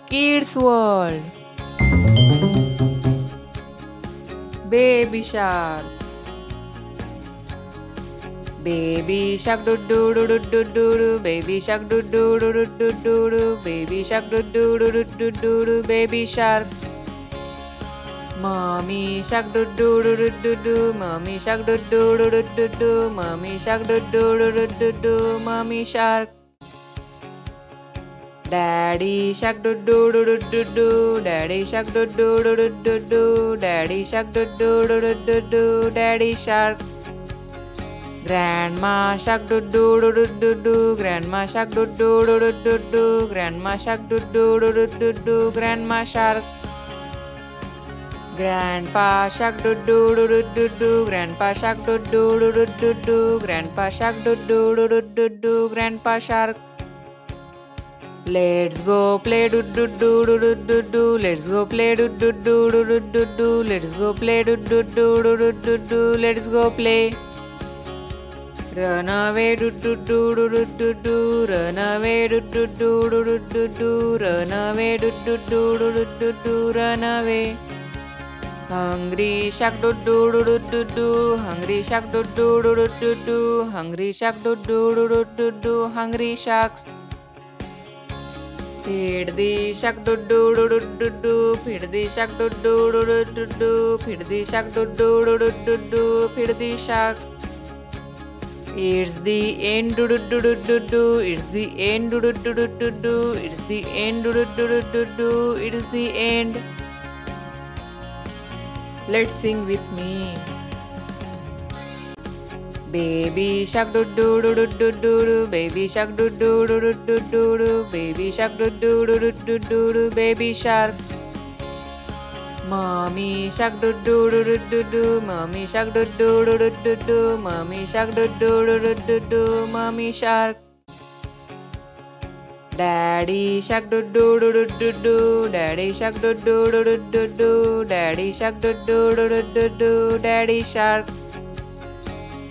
Kids World. Baby Shark. Baby Shark do do do do do do do. Baby Shark do do do do do do do. Baby Shark do do do do do do do. Baby Shark. Mommy Shark do do do do do do. Mommy Shark do do do do do do. Mommy Shark do do do do do do. Mommy Shark. Daddy Shark do do do do do do. Daddy Shark do do do do do do. Daddy Shark do do do do do do. Daddy Shark. Grandma Shark do do do do do do. Grandma Shark do do do do do do. Grandma Shark do do do do do do. Grandma Shark. Grandpa Shark do do do do do do. Grandpa Shark do do do do do do. Grandpa Shark do do do do do do. Grandpa Shark. Let's go play do do do do do do do. Let's go play do do do do do do do. Let's go play do do do do do do do. Let's go play. Run away do do do do do do do. Run away do do do do do do do. Run away do do do do do do do. Run away. Hungry Shark do do do do do do. Hungry Shark do do do do do do. Hungry Shark do do do do do do. Hungry Sharks. Feed the shark do do do do do do. Feed the shark do do do do do do. Feed the shark do do do do do do. Feed the sharks. It's the end do do do do do do. It's the end do do do do do do. It's the end do do do do do do. It is the end. Let's sing with me. Baby Shark do do do do do do do. Baby Shark do do do do do do do. Baby Shark do do do do do do do. Baby Shark. Mommy Shark do do do do do do. Mommy Shark do do do do do do. Mommy Shark do do do do do do. Mommy Shark. Daddy Shark do do do do do do. Daddy Shark do do do do do do. Daddy Shark do do do do do do. Daddy Shark.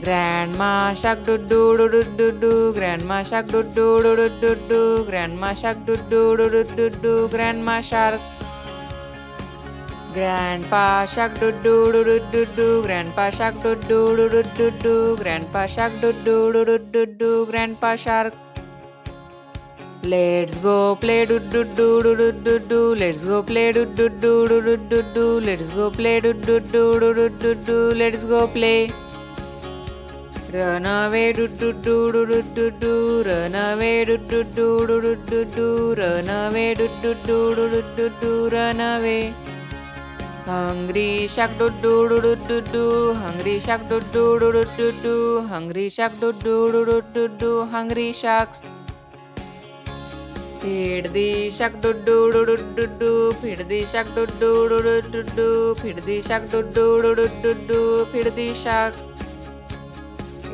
Grandma Shark do do do do do do. Grandma Shark do do do do do do. Grandma Shark do do do do do do. Grandma Shark. Grandpa Shark do do do do do do. Grandpa Shark do do do do do do. Grandpa Shark do do do do do do. Grandpa Shark. Let's go play do do do do do do do. Let's go play do do do do do do do. Let's go play do do do do do do do. Let's go play. Run away do do do do do do do. Run away do do do do do do do. Run away do do do do do do do. Run away. Hungry Shark do do do do do do. Hungry Shark do do do do do do. Hungry Shark do do do do do do. Hungry Sharks. Feed the shark do do do do do do. Feed the shark do do do do do do. Feed the shark do do do do do do. Feed the sharks.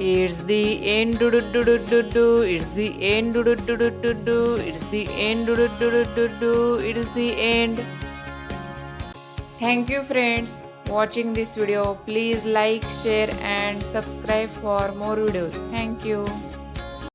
It's the end do do do do do do. It's the end do do do do do do. It's the end do do do do do do. It is the end. Thank you friends watching this video. Please like, share and subscribe for more videos. Thank you.